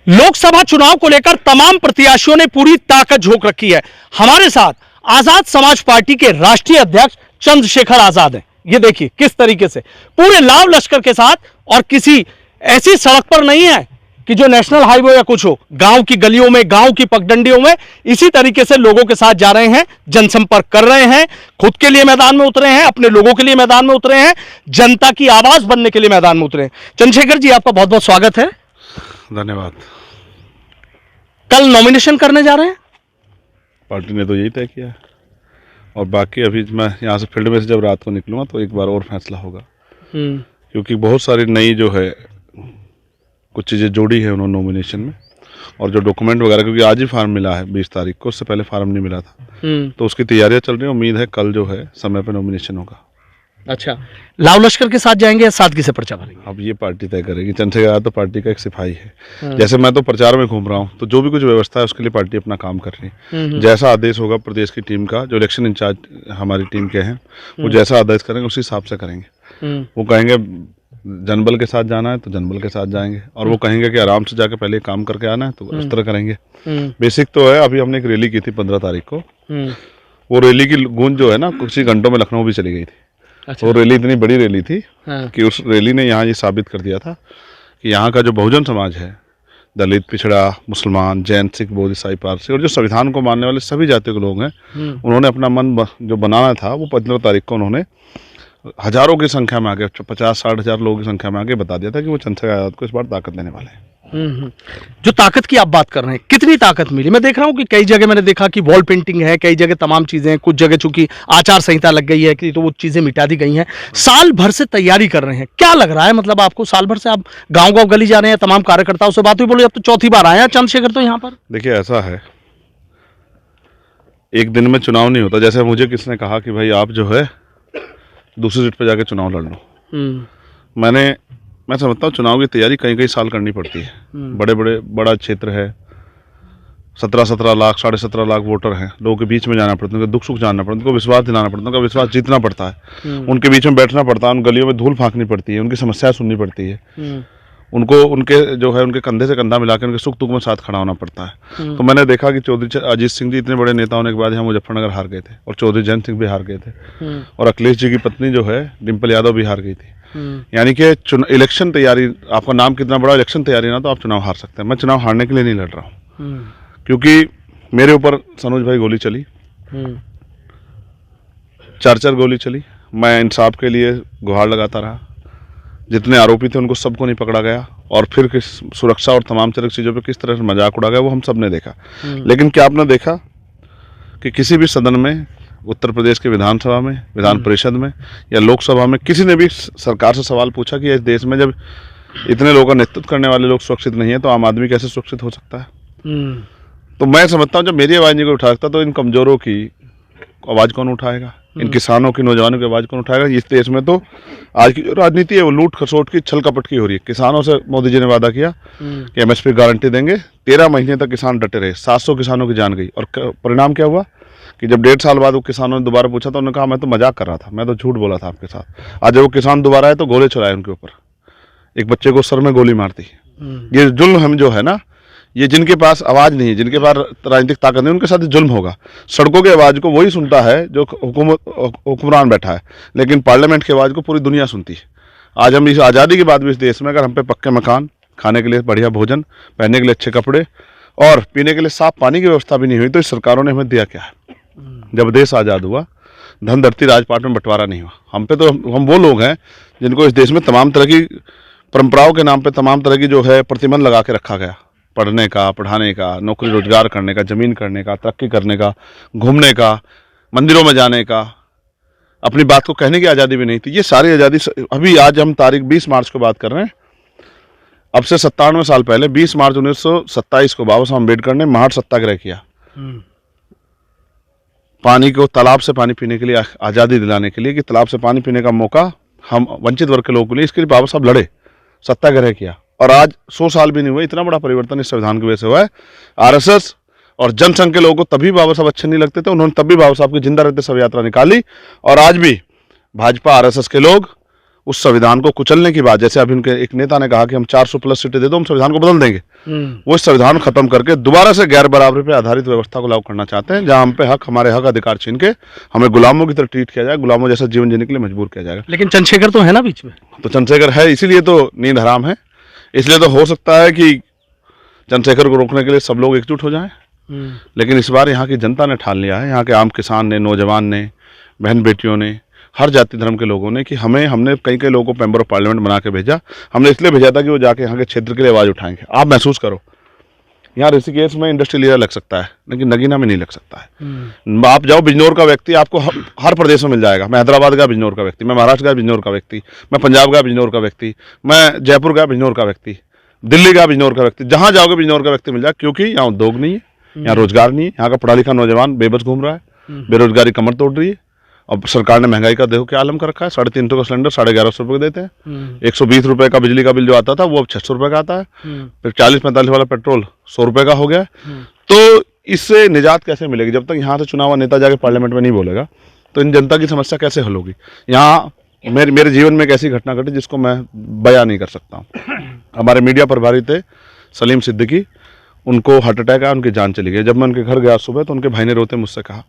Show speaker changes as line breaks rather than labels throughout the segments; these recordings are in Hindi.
लोकसभा चुनाव को लेकर तमाम प्रत्याशियों ने पूरी ताकत झोंक रखी है। हमारे साथ आजाद समाज पार्टी के राष्ट्रीय अध्यक्ष चंद्रशेखर आजाद हैं। ये देखिए किस तरीके से पूरे लाव लश्कर के साथ, और किसी ऐसी सड़क पर नहीं है कि जो नेशनल हाईवे या कुछ हो, गांव की गलियों में, गांव की पगडंडियों में इसी तरीके से लोगों के साथ जा रहे हैं, जनसंपर्क कर रहे हैं, खुद के लिए मैदान में उतरे हैं, अपने लोगों के लिए मैदान में उतरे हैं, जनता की आवाज बनने के लिए मैदान में उतरे हैं। चंद्रशेखर जी, आपका बहुत बहुत स्वागत है।
धन्यवाद।
कल नॉमिनेशन करने जा रहे हैं?
पार्टी ने तो यही तय किया है, और बाकी अभी मैं यहाँ से फील्ड में से जब रात को निकलूंगा तो एक बार और फैसला होगा, क्योंकि बहुत सारी नई जो है कुछ चीज़ें जोड़ी है उन्होंने नॉमिनेशन में, और जो डॉक्यूमेंट वगैरह, क्योंकि आज ही फार्म मिला है 20 तारीख को, उससे पहले फार्म नहीं मिला था, तो उसकी तैयारियां चल रही है। उम्मीद है कल जो है समय पर नॉमिनेशन होगा।
अच्छा, लाव लश्कर के साथ जाएंगे या सादगी से पर्चा भरेंगे?
अब ये पार्टी तय करेगी। चंद्रशेखर तो पार्टी का एक सिपाही है। जैसे मैं तो प्रचार में घूम रहा हूँ, तो जो भी कुछ व्यवस्था है उसके लिए पार्टी अपना काम कर रही है। जैसा आदेश होगा प्रदेश की टीम का, जो इलेक्शन इंचार्ज हमारी टीम के हैं, वो जैसा आदेश करेंगे उसी हिसाब से करेंगे। वो कहेंगे जनबल के साथ जाना है तो जनबल के साथ जाएंगे, और वो कहेंगे कि आराम से जाके पहले काम करके आना है तो उस तरह करेंगे। बेसिक तो है। अभी हमने एक रैली की थी 15 तारीख को, वो रैली की गूंज जो है ना कुछ ही घंटों में लखनऊ भी चली गई थी।
अच्छा।
वो रैली इतनी बड़ी रैली थी कि उस रैली ने यहाँ ये साबित कर दिया था कि यहाँ का जो बहुजन समाज है, दलित, पिछड़ा, मुसलमान, जैन, सिख, बौद्ध, ईसाई, पारसी, और जो संविधान को मानने वाले सभी जातियों के लोग हैं, उन्होंने अपना मन जो बनाना था वो 15 तारीख को उन्होंने हजारों की संख्या में आगे, 50-60 हजार लोगों की संख्या में आगे बता दिया था कि वो चंद्रशेखर आजाद को इस बार ताकत देने वाले हैं।
जो ताकत की आप बात कर रहे हैं, कितनी ताकत मिली? मैं देख रहा हूं कि कई जगह मैंने देखा कि वॉल पेंटिंग है, कई जगह तमाम चीजें हैं, कुछ जगह चूंकि आचार संहिता लग गई है कि तो वो चीजें मिटा दी गई हैं। साल भर से तैयारी कर रहे हैं, क्या लग रहा है? मतलब आपको साल भर से आप गांव गांव गली जा रहे हैं, तमाम कार्यकर्ताओं से बात हुई, बोले अब तो चौथी बार आए हैं चंद्रशेखर तो यहाँ पर।
देखिए ऐसा है, एक दिन में चुनाव नहीं होता। जैसे मुझे किसने कहा कि भाई आप जो है दूसरी सीट पे जाके चुनाव लड़ लो। मैं समझता हूँ चुनाव की तैयारी कई साल करनी पड़ती है। बड़ा क्षेत्र है, 17 लाख 17.5 लाख वोटर हैं, लोगों के बीच में जाना पड़ता है, उनका दुख सुख जानना पड़ता है, उनको विश्वास दिलाना पड़ता है, उनका विश्वास जीतना पड़ता है, उनके बीच में बैठना पड़ता है, उन गलियों में धूल फाँकनी पड़ती है, उनकी समस्याएं सुननी पड़ती है, उनको उनके जो है उनके कंधे से कंधा मिलाकर उनके सुख दुख में साथ खड़ा होना पड़ता है। तो मैंने देखा कि चौधरी अजीत सिंह जी इतने बड़े नेता होने के बाद यहाँ मुजफ्फरनगर हार गए थे, और चौधरी जयंत सिंह भी हार गए थे, और अखिलेश जी की पत्नी जो है डिम्पल यादव भी हार गई थी। यानी कि इलेक्शन तैयारी, आपका नाम कितना बड़ा इलेक्शन तैयारी ना, तो आप चुनाव हार सकते हैं। मैं चुनाव हारने के लिए नहीं लड़ रहा हूँ, क्योंकि मेरे ऊपर सनोज भाई गोली चली, 4 गोली चली। मैं इंसाफ के लिए गुहार लगाता रहा, जितने आरोपी थे उनको सबको नहीं पकड़ा गया, और फिर किस सुरक्षा और तमाम तरह की चीज़ों पे किस तरह से मजाक उड़ा गया वो हम सब ने देखा। लेकिन क्या आपने देखा कि किसी भी सदन में, उत्तर प्रदेश के विधानसभा में, विधान परिषद में या लोकसभा में, किसी ने भी सरकार से सवाल पूछा कि इस देश में जब इतने लोगों का नेतृत्व करने वाले लोग सुरक्षित नहीं है तो आम आदमी कैसे सुरक्षित हो सकता है? तो मैं समझता हूँ जब मेरी आवाज़ नहीं कोई उठा सकता तो इन कमजोरों की आवाज़ कौन उठाएगा? इन किसानों की, नौजवानों की आवाज़ कौन उठाएगा? इस देश में तो आज की जो राजनीति है वो लूट खसोट की, छल कपट की हो रही है। किसानों से मोदी जी ने वादा किया कि MSP गारंटी देंगे, 13 महीने तक किसान डटे रहे, 700 किसानों की जान गई, और परिणाम क्या हुआ कि जब 1.5 साल बाद वो किसानों ने दोबारा पूछा तो उन्होंने कहा मैं तो मजाक कर रहा था, मैं तो झूठ बोला था आपके साथ। आज जब वो किसान दोबारा आए तो गोले चलाए उनके ऊपर, एक बच्चे को सर में गोली मार दी। ये जुल्म हम जो है ना, ये जिनके पास आवाज़ नहीं है, जिनके पास राजनीतिक ताकत नहीं, उनके साथ जुल्म होगा। सड़कों की आवाज़ को वही सुनता है जो हुक्मरान बैठा है, लेकिन पार्लियामेंट की आवाज़ को पूरी दुनिया सुनती है। आज हम इस आज़ादी के बाद भी इस देश में अगर हम पे पक्के मकान, खाने के लिए बढ़िया भोजन, पहनने के लिए अच्छे कपड़े और पीने के लिए साफ पानी की व्यवस्था भी नहीं हुई, तो इस सरकारों ने हमें दिया क्या है? जब देश आज़ाद हुआ, धन धरती राजपाट में बंटवारा नहीं हुआ। हम पे तो हम वो लोग हैं जिनको इस देश में तमाम तरह की परंपराओं के नाम पे तमाम तरह की जो है प्रतिबंध लगा के रखा गया, पढ़ने का, पढ़ाने का, नौकरी रोजगार करने का, जमीन करने का, तरक्की करने का, घूमने का, मंदिरों में जाने का, अपनी बात को कहने की आज़ादी भी नहीं थी। ये सारी आज़ादी अभी आज हम तारीख 20 मार्च को बात कर रहे हैं, अब से 97 साल पहले 20 मार्च 1927 को बाबा साहब अम्बेडकर ने महाड़ सत्याग्रह किया, पानी को, तालाब से पानी पीने के लिए, आज़ादी दिलाने के लिए कि तालाब से पानी पीने का मौका हम वंचित वर्ग के लोगों के लिए, इसके लिए बाबा साहब लड़े, सत्याग्रह किया, और आज 100 साल भी नहीं हुए इतना बड़ा परिवर्तन इस संविधान की वजह से हुआ है। RSS और जनसंघ के लोगों को तभी बाबा साहब अच्छे नहीं लगते थे, उन्होंने तभी बाबा साहब की जिंदा रहते शव यात्रा निकाली, और आज भी भाजपा RSS के लोग उस संविधान को कुचलने की बात, जैसे अभी उनके एक नेता ने कहा कि हम 400 प्लस सीटें दे दो, हम संविधान को बदल देंगे, वो इस संविधान को खत्म करके दोबारा से गैर बराबरी पे आधारित व्यवस्था को लागू करना चाहते हैं, जहां हम पे हक, हमारे हक अधिकार छीन के हमें गुलामों की तरह ट्रीट किया जाए, गुलामों जैसा जीवन जीने के लिए मजबूर किया जाएगा।
लेकिन चंद्रशेखर तो है ना बीच में।
तो चंद्रशेखर है, इसीलिए तो नींद हराम है। इसलिए तो हो सकता है कि चंद्रशेखर को रोकने के लिए सब लोग एकजुट हो जाएं, लेकिन इस बार यहाँ की जनता ने ठान लिया है, यहाँ के आम किसान ने, नौजवान ने, बहन बेटियों ने, हर जाति धर्म के लोगों ने, कि हमने कई लोगों को मेंबर ऑफ पार्लियामेंट बना के भेजा। हमने इसलिए भेजा था कि वो जाके यहाँ के क्षेत्र के लिए आवाज़ उठाएंगे। आप महसूस करो, यहाँ ऋषिकेश में इंडस्ट्रियल एरिया लग सकता है, लेकिन नगीना में नहीं लग सकता है। आप जाओ, बिजनौर का व्यक्ति आपको हर प्रदेश में मिल जाएगा। मैं हैदराबाद का बिजनौर का व्यक्ति, मैं महाराष्ट्र का बिजनौर का व्यक्ति, मैं पंजाब का बिजनौर का व्यक्ति, मैं जयपुर का बिजनौर का व्यक्ति, दिल्ली का बिजनौर का व्यक्ति, जहाँ जाओगे बिजनौर का व्यक्ति मिल जाए, क्योंकि यहाँ उद्योग नहीं है, यहाँ रोजगार नहीं है, यहाँ का पढ़ा लिखा नौजवान बेबस घूम रहा है, बेरोजगारी कमर तोड़ रही है। अब सरकार ने महंगाई का देखो क्या आलम कर रखा है, 350 का सिलेंडर 1150 रुपये देते हैं, 120 रुपये का बिजली का बिल जो आता था वो अब 600 रुपये का आता है, फिर 40-45 वाला पेट्रोल 100 रुपये का हो गया। तो इससे निजात कैसे मिलेगी? जब तक यहाँ से चुना हुआ नेता जाके पार्लियामेंट में नहीं बोलेगा, तो इन जनता की समस्या कैसे हल होगी? यहाँ मेरे जीवन में एक ऐसी घटना घटी जिसको मैं बयां नहीं कर सकता हूँ। हमारे मीडिया प्रभारी थे सलीम सिद्दीकी, उनको हार्ट अटैक आया, उनकी जान चली गई। जब मैं उनके घर गया सुबह, तो उनके भाई ने रोते मुझसे कहा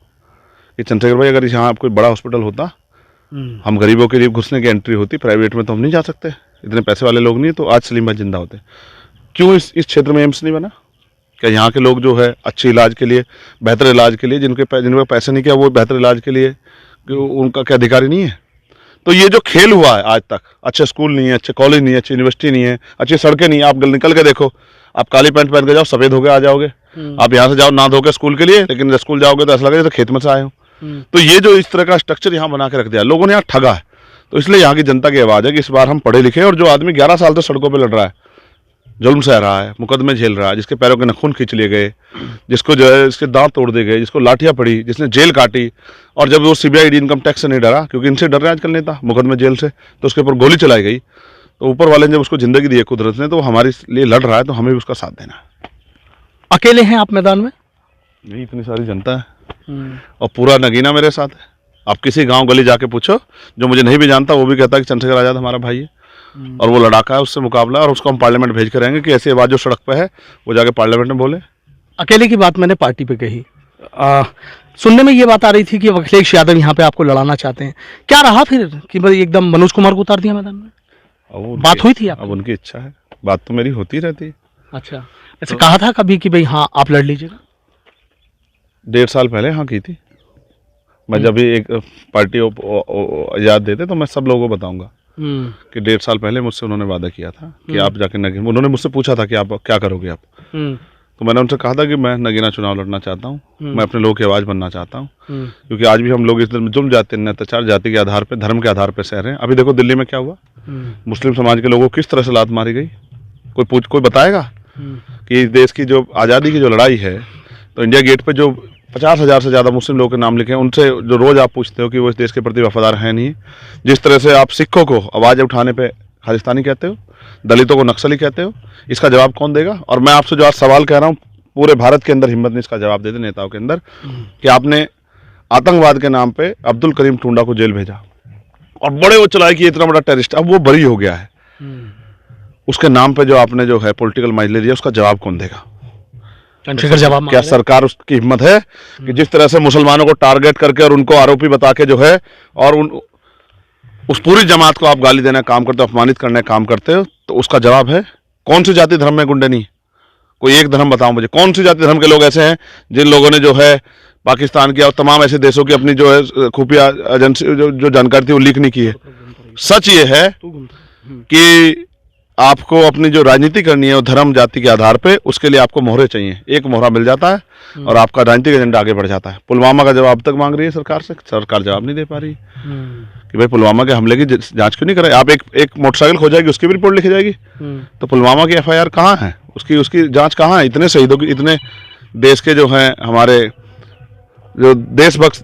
कि चंद्रशेखर भाई, अगर यहाँ कोई बड़ा हॉस्पिटल होता, हम गरीबों के लिए घुसने की एंट्री होती, प्राइवेट में तो हम नहीं जा सकते, इतने पैसे वाले लोग नहीं, तो आज सलीम भाई जिंदा होते। क्यों इस क्षेत्र में एम्स नहीं बना? क्या यहाँ के लोग जो है अच्छे इलाज के लिए, बेहतर इलाज के लिए, जिनके पैसे नहीं, क्या वो बेहतर इलाज के लिए उनका क्या अधिकारी नहीं है? तो ये जो खेल हुआ है आज तक, अच्छे स्कूल नहीं है, अच्छे कॉलेज नहीं है, अच्छी यूनिवर्सिटी नहीं है, अच्छी सड़कें नहीं है। आप निकल के देखो, आप काली पैंट पहन के जाओ, सफेद होके आ जाओगे। आप यहाँ से जाओ ना धो के स्कूल के लिए, लेकिन स्कूल जाओगे तो ऐसा लगेगा तो खेत में से आए हो। तो ये जो इस तरह का स्ट्रक्चर यहाँ बना के रख दिया, लोगों ने यहाँ ठगा है। तो इसलिए यहाँ की जनता की आवाज़ है कि इस बार हम पढ़े लिखे, और जो आदमी 11 साल से सड़कों पर लड़ रहा है, जुल्म सह रहा है, मुकदमे झेल रहा है, जिसके पैरों के नखून खींच लिए गए, जिसको जो है इसके दांत तोड़ दिए गए, जिसको लाठियाँ पड़ी, जिसने जेल काटी, और जब वो CBI ईडी इनकम टैक्स से नहीं डरा, क्योंकि इनसे डर रहे हैं आजकल नेता मुकदमे जेल से, तो उसके ऊपर गोली चलाई गई। तो ऊपर वाले ने जब उसको जिंदगी दी है कुदरत ने, तो वो हमारे लिए लड़ रहा है, तो हमें भी उसका साथ देना है।
अकेले हैं आप मैदान में?
नहीं, इतनी सारी जनता है और पूरा नगीना मेरे साथ है। आप किसी गांव गली जाके पूछो, जो मुझे नहीं भी जानता वो भी कहता है कि चंद्रशेखर आजाद हमारा भाई है, और वो लड़ाका है, उससे मुकाबला, और उसको हम पार्लियामेंट भेज कर रहेंगे कि ऐसी आवाज़ जो सड़क पे है वो जाके पार्लियामेंट में बोले।
अकेले की बात मैंने पार्टी पे कही, सुनने में ये बात आ रही थी कि अखिलेश यादव यहाँ पे आपको लड़ाना चाहते हैं। क्या रहा फिर कि भाई एकदम मनोज कुमार को उतार दिया मैदान में? बात हुई थी आप?
अब उनकी इच्छा है, बात तो मेरी होती रहती है।
अच्छा, ऐसे कहा था कभी कि भाई हाँ आप लड़ लीजिएगा?
1.5 साल पहले हाँ की थी। मैं जब भी एक पार्टी याद देते तो मैं सब लोगों को बताऊंगा कि 1.5 साल पहले मुझसे उन्होंने वादा किया था कि आप जाके नगीना, उन्होंने मुझसे पूछा था कि आप क्या करोगे आप, तो मैंने उनसे कहा था कि मैं नगीना चुनाव लड़ना चाहता हूँ, मैं अपने लोगों की आवाज़ बनना चाहता हूँ, क्योंकि आज भी हम लोग इस जुल्म जाति अत्याचार जाति के आधार पर, धर्म के आधार पर सह रहे हैं। अभी देखो दिल्ली में क्या हुआ, मुस्लिम समाज के लोगों को किस तरह से लात मारी गई। कोई बताएगा कि इस देश की जो आज़ादी की जो लड़ाई है, तो इंडिया गेट पे जो 50,000 से ज़्यादा मुस्लिम लोगों के नाम लिखे हैं, उनसे जो रोज़ आप पूछते हो कि वो इस देश के प्रति वफादार है नहीं, जिस तरह से आप सिखों को आवाज़ उठाने पे खालिस्तानी कहते हो, दलितों को नक्सली कहते हो, इसका जवाब कौन देगा? और मैं आपसे जो आज सवाल कह रहा हूँ, पूरे भारत के अंदर हिम्मत नहीं इसका जवाब देते नेताओं के अंदर, कि आपने आतंकवाद के नाम पे अब्दुल करीम टुंडा को जेल भेजा और बड़े वो चलाए कि इतना बड़ा टेररिस्ट, अब वो बरी हो गया है, उसके नाम पे जो आपने जो है पॉलिटिकल माइलेज दिया, उसका जवाब कौन देगा?
चंद्रशेखर जवाब
क्या सरकार उसकी हिम्मत है कि जिस तरह से मुसलमानों को टारगेट करके और उनको आरोपी बता के जो है, और उस पूरी जमात को आप गाली देने का काम करते हो, अपमानित करने का काम करते हो, तो उसका जवाब है? कौन सी जाति धर्म में गुंडे नहीं? कोई एक धर्म बताओ मुझे, कौन सी जाति धर्म के लोग ऐसे हैं जिन लोगों ने जो है पाकिस्तान की और तमाम ऐसे देशों की अपनी जो है खुफिया एजेंसी जो जानकारी थी वो लीक नहीं की है? सच ये है कि आपको अपनी जो राजनीति करनी है वो धर्म जाति के आधार पे, उसके लिए आपको मोहरे चाहिए। एक मोहरा मिल जाता है और आपका राजनीतिक एजेंडा आगे बढ़ जाता है। पुलवामा का जवाब तक मांग रही है सरकार से, सरकार जवाब नहीं दे पा रही कि भाई पुलवामा के हमले की जांच क्यों नहीं कर रहे? आप एक मोटरसाइकिल खो जाएगी, उसकी भी रिपोर्ट लिखी जाएगी, तो पुलवामा की FIR कहाँ है? उसकी जाँच कहाँ है? इतने शहीदों की, इतने देश के जो हैं हमारे जो देशभक्त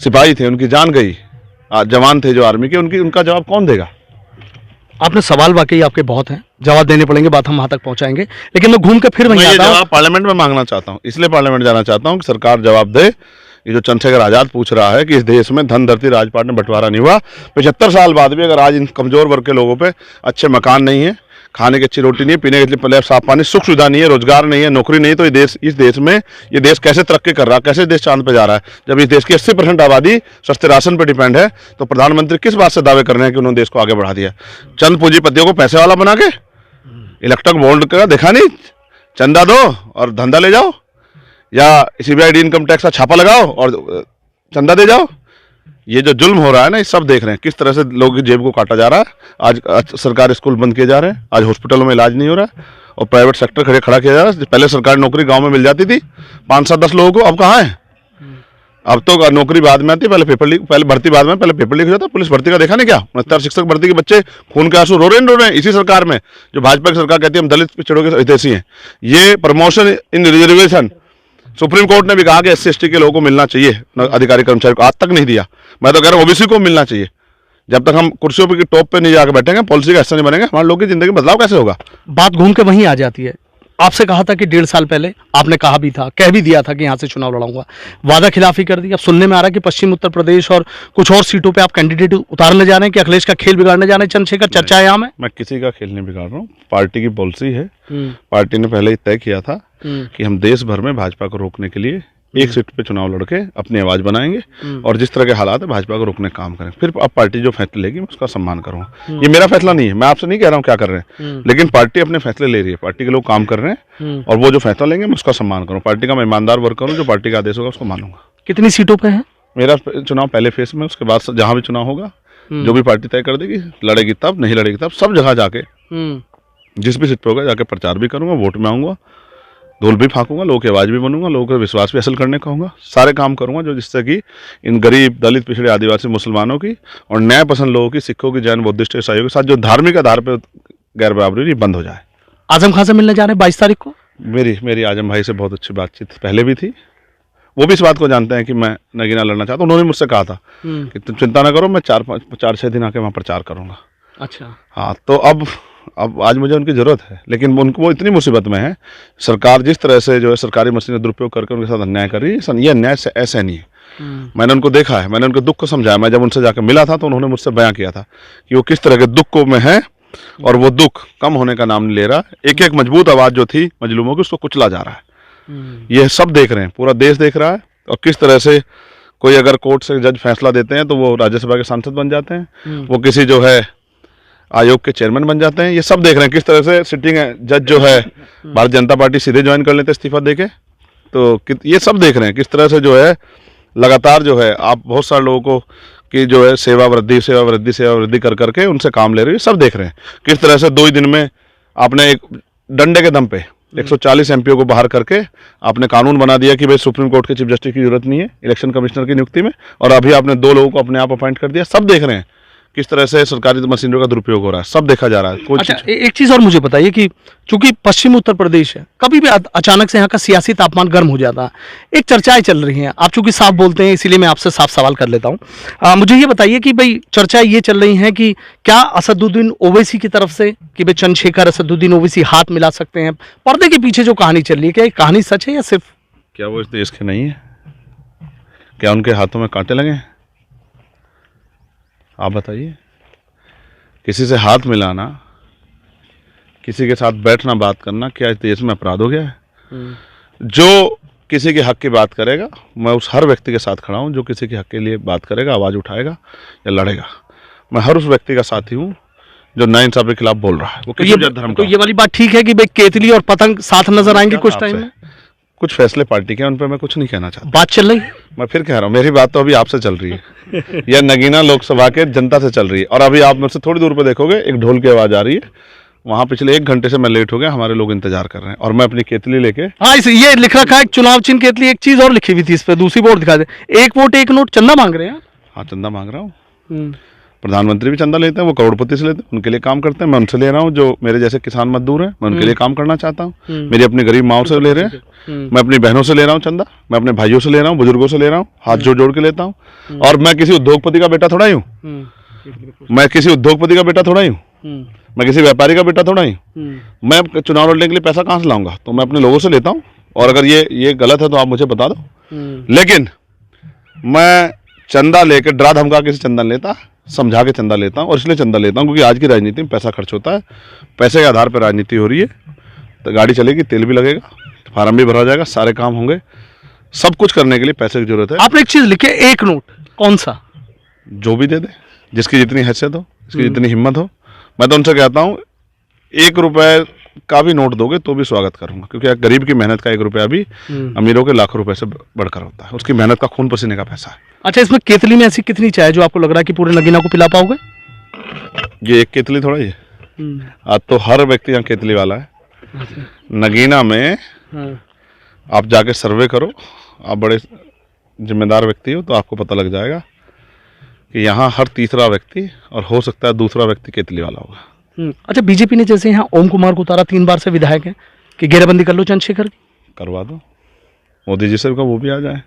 सिपाही थे, उनकी जान गई, जवान थे जो आर्मी के, उनका जवाब कौन देगा?
आपने सवाल वाकई आपके बहुत हैं, जवाब देने पड़ेंगे, बात हम वहां तक पहुंचाएंगे, लेकिन मैं घूम के फिर वहीं आता हूं।
जवाब पार्लियामेंट में मांगना चाहता हूं, इसलिए पार्लियामेंट जाना चाहता हूं कि सरकार जवाब दे ये जो चंद्रशेखर आजाद पूछ रहा है कि इस देश में धन धरती राजपाट में बंटवारा नहीं हुआ, 75 साल बाद भी अगर आज इन कमजोर वर्ग के लोगों पे अच्छे मकान नहीं है, खाने की अच्छी रोटी नहीं है, पीने के लिए पर्याप्त साफ पानी, सुख सुविधा नहीं है, रोजगार नहीं है, नौकरी नहीं है, तो इस देश में ये देश कैसे तरक्की कर रहा है, कैसे देश चांद पे जा रहा है? जब इस देश की 80% आबादी सस्ते राशन पर डिपेंड है, तो प्रधानमंत्री किस बात से दावे कर रहे हैं कि उन्होंने देश को आगे बढ़ा दिया? चंद पूंजीपतियों को पैसे वाला बना के इलेक्ट्रिक बॉन्ड का देखा नहीं, चंदा दो और धंधा ले जाओ, या CBID इनकम टैक्स का छापा लगाओ और चंदा दे जाओ। ये जो जुल्म हो रहा है ना, ये सब देख रहे हैं किस तरह से लोगों की जेब को काटा जा रहा है। आज सरकारी स्कूल बंद किए जा रहे हैं, आज हॉस्पिटलों में इलाज नहीं हो रहा है, और प्राइवेट सेक्टर खड़ा किया जा रहा है। पहले सरकारी नौकरी गांव में मिल जाती थी 5-7-10 लोगों को, अब कहाँ है? अब तो नौकरी बाद में आती है, पहले भर्ती बाद में, पहले पेपर लीक हो जाता। पुलिस भर्ती का देखा नहीं क्या? 69 शिक्षक भर्ती के बच्चे खून के आंसू रो रहे हैं इसी सरकार में, जो भाजपा की सरकार कहती है हम दलित पिछड़ों के हितैषी हैं। ये प्रमोशन इन रिजर्वेशन सुप्रीम कोर्ट ने भी कहा कि SC/ST के लोगों को मिलना चाहिए, अधिकारी कर्मचारी को, आज तक नहीं दिया। मैं तो कह रहा हूँ OBC को मिलना चाहिए। जब तक हम कुर्सियों पे टॉप पे नहीं जाकर बैठेंगे, पॉलिसी का हिस्सा नहीं बनेंगे, हमारे लोगों की जिंदगी में बदलाव कैसे होगा?
बात घूम के वहीं आ जाती है। आपसे कहा था कि 1.5 साल पहले आपने कहा भी था, कह भी दिया था कि यहाँ से चुनाव लड़ाऊंगा, वादा खिलाफी कर दी। अब सुनने में आ रहा है कि पश्चिम उत्तर प्रदेश और कुछ और सीटों पे आप कैंडिडेट उतारने जा रहे हैं, कि अखिलेश का खेल बिगाड़ने जा रहे हैं चंद्रशेखर, चर्चा है यहाँ में?
मैं किसी का खेल नहीं बिगाड़ रहा हूँ, पार्टी की पॉलिसी है। पार्टी ने पहले ही तय किया था कि हम देश भर में भाजपा को रोकने के लिए एक सीट पे चुनाव लड़के अपनी आवाज बनाएंगे, और जिस तरह के हालात है भाजपा को रोकने का काम करें। फिर अब पार्टी जो फैसले लेगी मैं उसका सम्मान करूंगा। ये मेरा फैसला नहीं है, मैं आपसे नहीं कह रहा हूँ क्या कर रहे हैं, लेकिन पार्टी अपने फैसले ले रही है, पार्टी के लोग काम कर रहे हैं, और वो जो फैसला लेंगे मैं उसका सम्मान करूँ। पार्टी का मैं ईमानदार वर्क करूँ, जो पार्टी का आदेश होगा उसको मानूंगा।
कितनी सीटों पर है
मेरा चुनाव? पहले फेज में, उसके बाद जहां भी चुनाव होगा, जो भी पार्टी तय कर देगी, लड़ेगी तब, नहीं लड़ेगी तब। सब जगह जाके जिस भी सीट पे होगा जाके प्रचार भी करूंगा, वोट में आऊंगा, ढोल भी फांकूंगा, लोगों की आवाज़ भी बनूंगा, लोगों का विश्वास भी हासिल करने का होगा। सारे काम करूंगा जो जिससे कि इन गरीब, दलित, पिछड़े, आदिवासी, मुसलमानों की और न्याय पसंद लोगों की, सिखों की, जैन, बुद्धिस्ट, ईसाइयों के साथ जो धार्मिक आधार पर गैर बराबरी बंद हो जाए।
आजम खान से मिलने जा रहे हैं 22 तारीख को?
मेरी आजम भाई से बहुत अच्छी बातचीत पहले भी थी। वो भी इस बात को जानते हैं कि मैं नगीना लड़ना चाहता हूँ। उन्होंने मुझसे कहा था कि तुम चिंता ना करो, मैं 4-6 दिन आके वहाँ प्रचार करूँगा।
अच्छा।
हाँ, तो अब आज मुझे उनकी ज़रूरत है, लेकिन उनको वो इतनी मुसीबत में है, सरकार जिस तरह से जो है सरकारी मशीनें दुरुपयोग करके उनके साथ अन्याय कर रही है, ये अन्याय से ऐसे नहीं है। मैंने उनको देखा है, मैंने उनके दुख को समझाया। मैं जब उनसे जाकर मिला था तो उन्होंने मुझसे बयां किया था कि वो किस तरह के दुख में है, और वो दुख कम होने का नाम नहीं ले रहा। एक एक मजबूत आवाज़ जो थी मजलूमों की, उसको कुचला जा रहा है। ये सब देख रहे हैं, पूरा देश देख रहा है। और किस तरह से कोई अगर कोर्ट से जज फैसला देते हैं तो वो राज्यसभा के सांसद बन जाते हैं, वो किसी जो है आयोग के चेयरमैन बन जाते हैं। ये सब देख रहे हैं किस तरह से सिटिंग जज जो है भारतीय जनता पार्टी सीधे ज्वाइन कर लेते इस्तीफा देके। तो ये सब देख रहे हैं किस तरह से जो है लगातार जो है आप बहुत सारे लोगों को कि जो है सेवा वृद्धि कर करके उनसे काम ले रही है। सब देख रहे हैं किस तरह से 2 ही दिन में आपने एक डंडे के दम पे 140 MPओ को बाहर करके आपने कानून बना दिया कि भाई सुप्रीम कोर्ट के चीफ जस्टिस की जरूरत नहीं है इलेक्शन कमिश्नर की नियुक्ति में, और अभी आपने 2 लोगों को अपने आप अपॉइंट कर दिया। सब देख रहे हैं किस तरह से सरकारी मशीनों का दुरुपयोग हो रहा है, सब देखा जा रहा है।
अच्छा, एक चीज और मुझे बताइए कि चूंकि पश्चिम उत्तर प्रदेश है, कभी भी अचानक से यहाँ का सियासी तापमान गर्म हो जाता है, एक चर्चाएं चल रही हैं। आप चूंकि साफ बोलते हैं इसीलिए मैं आपसे साफ सवाल कर लेता हूँ। मुझे ये बताइए कि भाई चर्चाएं ये चल रही हैं कि क्या असदुद्दीन ओवैसी की तरफ से कि भाई चंद्रशेखर असदुद्दीन ओवैसी हाथ मिला सकते हैं? पर्दे के पीछे जो कहानी चल रही है, क्या ये कहानी सच है या सिर्फ?
क्या वो इस देश के नहीं है? क्या उनके हाथों में कांटे लगे? आप बताइए। किसी से हाथ मिलाना, किसी के साथ बैठना, बात करना, क्या इस देश में अपराध हो गया है? जो किसी के हक की बात करेगा, मैं उस हर व्यक्ति के साथ खड़ा हूं जो किसी के हक के लिए बात करेगा, आवाज़ उठाएगा या लड़ेगा। मैं हर उस व्यक्ति का साथी हूं जो नाइंसाफी के खिलाफ बोल रहा है। वो किसी धर्म का।
तो ये वाली बात ठीक है कि भाई केतली और पतंग साथ नजर आएंगे कुछ टाइम में?
कुछ फैसले पार्टी के, उन पर मैं कुछ नहीं कहना चाहता।
बात चल रही है,
मैं फिर कह रहा हूँ, मेरी बात तो अभी आपसे चल रही है यह नगीना लोकसभा के जनता से चल रही है। और अभी आप मेरे से थोड़ी दूर पे देखोगे एक ढोल की आवाज़ आ रही है, वहाँ पिछले 1 घंटे से मैं लेट हो गया, हमारे लोग इंतजार कर रहे हैं, और मैं अपनी केतली लेके।
हाँ, ये लिख रखा है चुनाव चिन्ह केतली। एक चीज और लिखी हुई थी इस पे, दूसरी बोर्ड दिखा दे, 1 वोट 1 नोट। चंदा मांग रहे हैं?
हाँ, चंदा मांग रहा हूँ। प्रधानमंत्री भी चंदा लेते हैं, वो करोड़पति से लेते हैं, उनके लिए काम करते हैं। मैं उनसे ले रहा हूँ जो मेरे जैसे किसान मजदूर हैं, मैं उनके लिए काम करना चाहता हूँ। मेरी अपनी गरीब माओ से ले रहे हैं, मैं अपनी बहनों से ले रहा हूँ चंदा, मैं अपने भाइयों से ले रहा हूँ, बुजुर्गों से ले रहा हूँ, हाथ जोड़ जोड़ के लेता हूँ। और मैं किसी उद्योगपति का बेटा थोड़ा ही हूँ, मैं किसी उद्योगपति का बेटा थोड़ा ही हूँ, मैं किसी व्यापारी का बेटा थोड़ा ही हूँ। मैं चुनाव लड़ने के लिए पैसा कहाँ से लाऊंगा? तो मैं अपने लोगों से लेता हूँ, और अगर ये गलत है तो आप मुझे बता दो। लेकिन मैं चंदा लेकर डरा धमका के चंदा लेता, समझा के चंदा लेता हूँ, और इसलिए चंदा लेता हूँ क्योंकि आज की राजनीति में पैसा खर्च होता है, पैसे के आधार पर राजनीति हो रही है। तो गाड़ी चलेगी, तेल भी लगेगा, फार्म भी भरा जाएगा, सारे काम होंगे, सब कुछ करने के लिए पैसे की जरूरत है।
आपने एक चीज लिखी है, एक नोट, कौन सा?
जो भी दे दे, जिसकी जितनी हैसियत हो, जिसकी जितनी हिम्मत हो। मैं तो उनसे कहता हूँ 1 रुपए का भी नोट दोगे तो भी स्वागत करूंगा, क्योंकि गरीब की मेहनत का 1 रुपया भी अमीरों के लाखों रुपए से बढ़कर होता है। उसकी मेहनत का खून पसीने का पैसा है।
अच्छा, इसमें केतली में ऐसी कितनी चाय जो आपको लग रहा है कि पूरे नगीना को पिला पाओगे?
ये एक केतली थोड़ा ही है, आज तो हर व्यक्ति यहाँ केतली वाला है। नगीना में आप जाके सर्वे करो, आप बड़े जिम्मेदार व्यक्ति हो, तो आपको पता लग जाएगा कि यहाँ हर तीसरा व्यक्ति, और हो सकता है दूसरा व्यक्ति केतली वाला होगा।
अच्छा, बीजेपी ने जैसे यहाँ ओम कुमार को उतारा, 3 बार से विधायक हैं, कि घेराबंदी कर लो चंद्रशेखर की।
करवा दो, मोदी जी से भी वो भी आ जाए,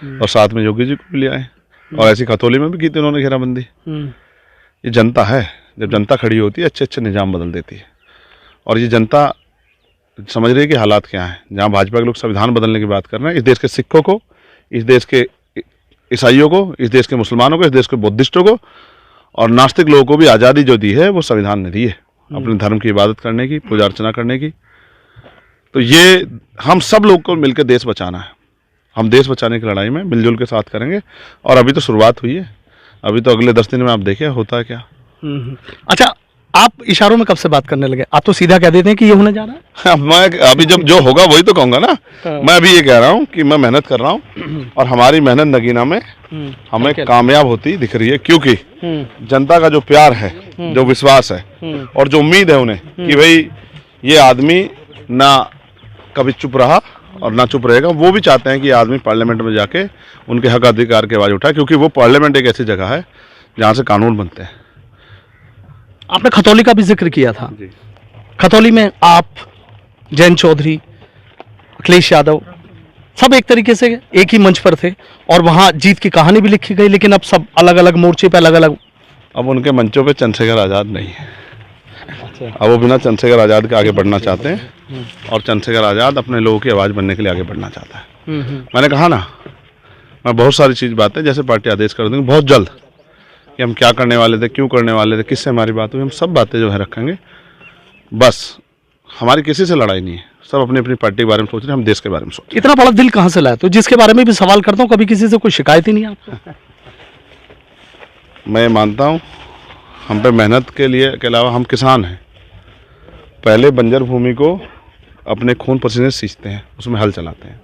और साथ में योगी जी को भी ले आए। और ऐसी खतौली में भी की थी उन्होंने घेराबंदी। ये जनता है, जब जनता खड़ी होती है अच्छे अच्छे निजाम बदल देती है। और ये जनता समझ रही है कि हालात क्या हैं। जहाँ भाजपा के लोग संविधान बदलने की बात कर रहे हैं, इस देश के सिखों को, इस देश के ईसाइयों को, इस देश के मुसलमानों को, इस देश के बुद्धिस्टों को और नास्तिक लोगों को भी आज़ादी जो दी है वो संविधान ने दी है, अपने धर्म की इबादत करने की, पूजा अर्चना करने की। तो ये हम सब लोग को मिलकर देश बचाना है। हम देश बचाने की लड़ाई में मिलजुल के साथ करेंगे। और अभी तो शुरुआत हुई है, अभी तो अगले 10 दिन में आप देखिए होता है क्या।
अच्छा, आप इशारों में कब से बात करने लगे? आप तो सीधा कह देते हैं कि ये होने जा रहा है।
मैं अभी जब जो होगा वही तो कहूँगा ना। मैं अभी ये कह रहा हूँ कि मैं मेहनत कर रहा हूँ, और हमारी मेहनत नगीना में हमें कामयाब होती दिख रही है, क्योंकि जनता का जो प्यार है, जो विश्वास है, और जो उम्मीद है उन्हें कि भाई ये आदमी ना कभी चुप रहा और ना चुप रहेगा, वो भी चाहते हैं कि आदमी पार्लियामेंट में जाके उनके हक अधिकार की आवाज़ उठाए, क्योंकि वो पार्लियामेंट एक ऐसी जगह है जहाँ से कानून बनते हैं।
आपने खतौली का भी जिक्र किया था। खतौली में आप, जयंत चौधरी, अखिलेश यादव, सब एक तरीके से एक ही मंच पर थे, और वहाँ जीत की कहानी भी लिखी गई, लेकिन अब सब अलग अलग मोर्चे पे अलग अलग।
अब उनके मंचों पे चंद्रशेखर आज़ाद नहीं है। अब वो बिना चंद्रशेखर आज़ाद के आगे बढ़ना चाहते हैं, और चंद्रशेखर आज़ाद अपने लोगों की आवाज़ बनने के लिए आगे बढ़ना चाहता है। मैंने कहा ना, मैं बहुत सारी चीज़ बातें जैसे पार्टी आदेश कर देंगे बहुत जल्द, कि हम क्या करने वाले थे, क्यों करने वाले थे, किससे हमारी बात हुई, हम सब बातें जो है रखेंगे। बस हमारी किसी से लड़ाई नहीं है, सब अपनी अपनी पार्टी के बारे में सोच रहे हैं, हम देश के बारे में सोच रहे हैं।
इतना बड़ा दिल कहाँ से लाया? तो जिसके बारे में भी सवाल करता हूँ, कभी किसी से कोई शिकायत ही नहीं आपको?
मैं मानता हूँ हम पे मेहनत के लिए के अलावा हम किसान हैं। पहले बंजर भूमि को अपने खून पसीने से सींचते हैं, उसमें हल चलाते हैं,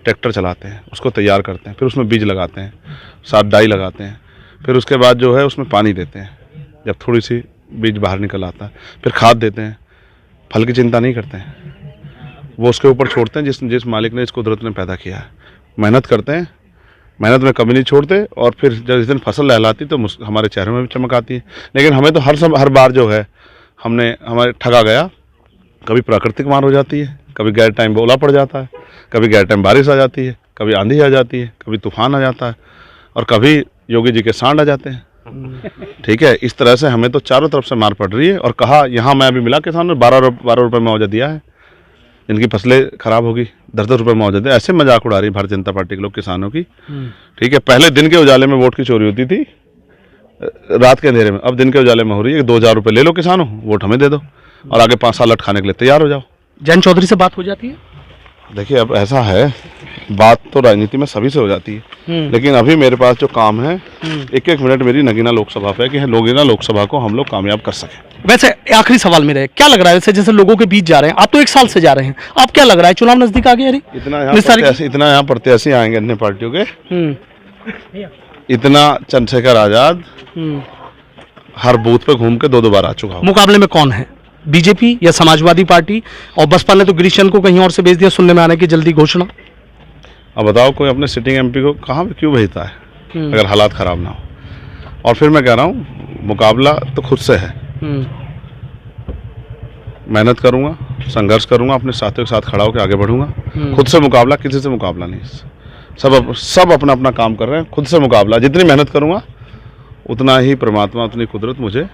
ट्रैक्टर चलाते हैं, उसको तैयार करते हैं, फिर उसमें बीज लगाते हैं, साथ डाई लगाते हैं, फिर उसके बाद जो है उसमें पानी देते हैं, जब थोड़ी सी बीज बाहर निकल आता है, फिर खाद देते हैं। फल की चिंता नहीं करते हैं, वो उसके ऊपर छोड़ते हैं जिस मालिक ने, इस कुदरत ने पैदा किया है। मेहनत करते हैं, मेहनत में कमी नहीं छोड़ते, और फिर जब इस दिन फसल लहलाती तो हमारे चेहरे में भी चमक आती है। लेकिन हमें तो हर बार जो है हमारे ठगा गया। कभी प्राकृतिक मार हो जाती है, कभी गैर टाइम ओला पड़ जाता है, कभी गैर टाइम बारिश आ जाती है, कभी आंधी आ जाती है, कभी तूफान आ जाता है, और कभी योगी जी के सांड आ जाते हैं। ठीक है, इस तरह से हमें तो चारों तरफ से मार पड़ रही है। और कहा यहाँ मैं अभी मिला किसान ने 12 रुपये मुआवजा दिया है, जिनकी फसलें खराब होगी 10-10 रुपये मुआवजा दिया। ऐसे मजाक उड़ा रही भारतीय जनता पार्टी के लोग किसानों की। ठीक है, पहले दिन के उजाले में वोट की चोरी होती थी, रात के अंधेरे में, अब दिन के उजाले में हो रही है। 2000 रुपये ले लो किसानों, वोट हमें दे दो, और आगे 5 साल लट खाने के लिए तैयार हो जाओ।
जयंत चौधरी से बात हो जाती है?
देखिए, अब ऐसा है, बात तो राजनीति में सभी से हो जाती है, लेकिन अभी मेरे पास जो काम है, 1-1 मिनट मेरी नगीना लोकसभा पे है कि नगीना लोकसभा को हम लोग कामयाब कर सकें।
वैसे आखिरी सवाल मेरा है, क्या लग रहा है वैसे, जैसे लोगों के बीच जा रहे हैं, आप तो 1 साल से जा रहे हैं, आप क्या लग रहा है, चुनाव नजदीक आ गया?
इतना यहाँ प्रत्याशी आएंगे अन्य पार्टियों के, इतना चंद्रशेखर आजाद हर बूथ पे घूम के 2-2 बार आ चुका हूँ।
मुकाबले में कौन है, बीजेपी या समाजवादी पार्टी? और बसपा ने तो गिरीश चंद को कहीं और से भेज दिया, सुनने में आने की जल्दी घोषणा।
अब बताओ, कोई अपने सिटिंग एमपी को कहाँ पे क्यों भेजता है अगर हालात खराब ना हो। और फिर मैं कह रहा हूँ, मुकाबला तो खुद से है। मेहनत करूँगा, संघर्ष करूँगा, अपने साथियों के साथ खड़ा होकर आगे बढ़ूंगा। खुद से मुकाबला, किसी से मुकाबला नहीं। सब अपना अपना काम कर रहे हैं, खुद से मुकाबला। जितनी मेहनत करूँगा उतना ही परमात्मा, उतनी कुदरत मुझे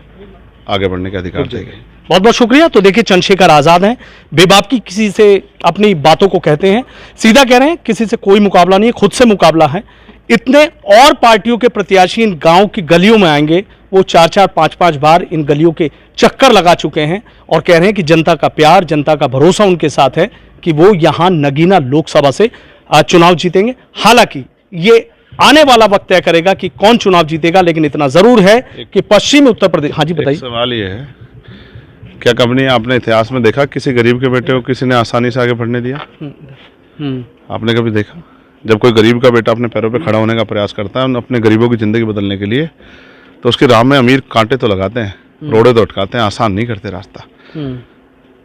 आगे बढ़ने का अधिकार देगी।
बहुत बहुत शुक्रिया। तो देखिए, चंद्रशेखर आजाद हैं, बेबाकी किसी से अपनी बातों को कहते हैं, सीधा कह रहे हैं, किसी से कोई मुकाबला नहीं है, खुद से मुकाबला है। इतने और पार्टियों के प्रत्याशी इन गांव की गलियों में आएंगे, वो 4-4, 5-5 बार इन गलियों के चक्कर लगा चुके हैं और कह रहे हैं कि जनता का प्यार, जनता का भरोसा उनके साथ है कि वो यहां नगीना लोकसभा से चुनाव जीतेंगे। हालांकि ये आने वाला वक्त तय करेगा कि कौन चुनाव जीतेगा, लेकिन इतना जरूर है कि पश्चिमी उत्तर प्रदेश। हाँ जी बताइए।
सवाल ये है, क्या कभी आपने इतिहास में देखा किसी गरीब के बेटे को किसी ने आसानी से आगे बढ़ने दिया? आपने कभी देखा? जब कोई गरीब का बेटा अपने पैरों पे खड़ा होने का प्रयास करता है अपने गरीबों की जिंदगी बदलने के लिए, तो उसकी राह में अमीर कांटे तो लगाते हैं, रोड़े तो अटकाते हैं, आसान नहीं करते रास्ता।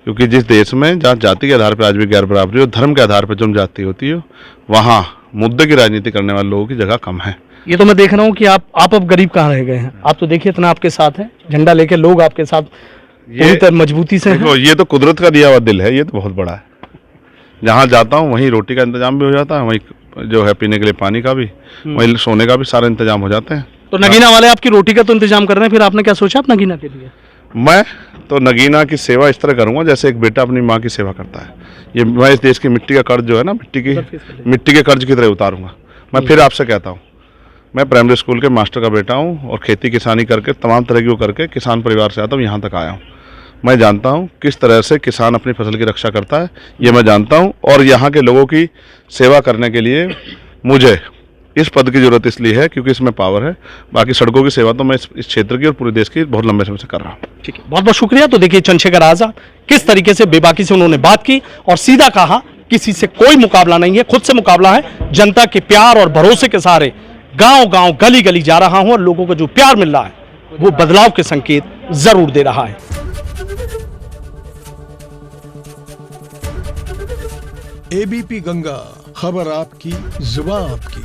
क्योंकि जिस देश में जहाँ जाति के आधार पर आज भी गैर बराबरी हो, धर्म के आधार पर जो जाति होती है, वहाँ मुद्दे की राजनीति करने वाले लोगों की जगह कम है।
ये तो मैं देख रहा हूँ कि आप अब गरीब कहाँ रह गए हैं। आप तो देखिए इतना आपके साथ है, झंडा लेके लोग आपके साथ पूरी तरह मजबूती से हैं।
ये तो कुदरत का दिया हुआ दिल है, ये तो बहुत बड़ा है। जहाँ जाता हूँ वहीं रोटी का इंतजाम भी हो जाता है, वहीं जो है पीने के लिए पानी का भी, वहीं सोने का भी सारे इंतजाम हो जाते हैं।
तो नगीना वाले आपकी रोटी का तो इंतजाम कर रहे हैं, फिर आपने क्या सोचा आप नगीना के लिए?
मैं तो नगीना की सेवा इस तरह करूंगा जैसे एक बेटा अपनी माँ की सेवा करता है। ये मैं इस देश की मिट्टी का कर्ज जो है ना, मिट्टी के कर्ज की तरह उतारूंगा। मैं फिर आपसे कहता हूँ, मैं प्राइमरी स्कूल के मास्टर का बेटा हूँ और खेती किसानी करके तमाम तरह की वो करके किसान परिवार से आता हूँ, यहाँ तक आया हूँ। मैं जानता हूँ किस तरह से किसान अपनी फसल की रक्षा करता है, ये मैं जानता हूँ। और यहाँ के लोगों की सेवा करने के लिए मुझे इस पद की जरूरत इसलिए है क्योंकि इसमें पावर है। बाकी सड़कों की सेवा तो मैं इस क्षेत्र की और पूरे देश की बहुत लंबे समय से कर रहा हूँ।
ठीक है, बहुत बहुत शुक्रिया। तो देखिए चंद्रशेखर आजाद किस तरीके से बेबाकी से उन्होंने बात की और सीधा कहा किसी से कोई मुकाबला नहीं है, खुद से मुकाबला है। जनता के प्यार और भरोसे के सहारे गांव गांव गली गली जा रहा हूं और लोगों को जो प्यार मिल रहा है वो बदलाव के संकेत जरूर दे रहा है।
एबीपी गंगा, खबर आपकी, जुबान आपकी।